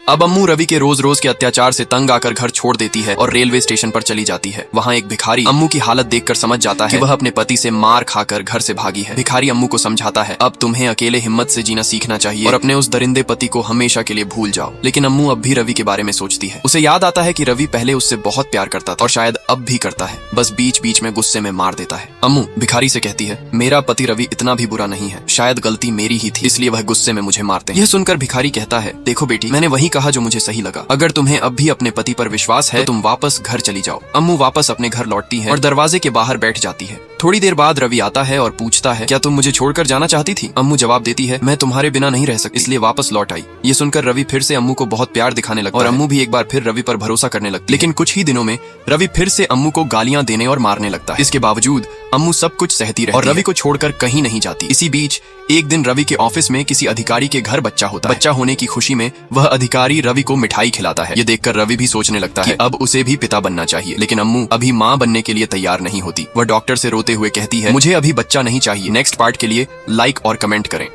अब अम्मू रवि के रोज रोज के अत्याचार से तंग आकर घर छोड़ देती है और रेलवे स्टेशन पर चली जाती है। वहाँ एक भिखारी अम्मू की हालत देखकर समझ जाता है कि वह अपने पति से मार खाकर घर से भागी है। भिखारी अम्मू को समझाता है, अब तुम्हें अकेले हिम्मत से जीना सीखना चाहिए और अपने उस दरिंदे पति को हमेशा के लिए भूल जाओ। लेकिन अम्मू अब भी रवि के बारे में सोचती है। उसे याद आता है कि रवि पहले उससे बहुत प्यार करता था और शायद अब भी करता है, बस बीच बीच में गुस्से में मार देता है। अम्मू भिखारी से कहती है, मेरा पति रवि इतना भी बुरा नहीं है, शायद गलती मेरी ही थी, इसलिए वह गुस्से में मुझे मारते हैं। यह सुनकर भिखारी कहता है, देखो बेटी, मैंने वही कहा जो मुझे सही लगा। अगर तुम्हें अब भी अपने पति पर विश्वास है तो तुम वापस घर चली जाओ। अम्मू वापस अपने घर लौटती है और दरवाजे के बाहर बैठ जाती है। थोड़ी देर बाद रवि आता है और पूछता है, क्या तुम मुझे छोड़कर जाना चाहती थी? अम्मू जवाब देती है, मैं तुम्हारे बिना नहीं रह सकती, इसलिए वापस लौट आई। ये सुनकर रवि फिर से अम्मू को बहुत प्यार दिखाने लगता है और अम्मू भी एक बार फिर रवि पर भरोसा करने लगती है। लेकिन कुछ ही दिनों में रवि फिर से अम्मू को गालियां देने और मारने लगता है। इसके बावजूद अम्मू सब कुछ सहती रहती है और रवि को छोड़कर कहीं नहीं जाती। इसी बीच एक दिन रवि के ऑफिस में किसी अधिकारी के घर बच्चा होता है। बच्चा होने की खुशी में वह अधिकारी रवि को मिठाई खिलाता है। ये देखकर रवि भी सोचने लगता है अब उसे भी पिता बनना चाहिए। लेकिन अम्मू अभी माँ बनने के लिए तैयार नहीं होती। वह डॉक्टर से रोते हुए कहती है, मुझे अभी बच्चा नहीं चाहिए। नेक्स्ट पार्ट के लिए लाइक और कमेंट करें।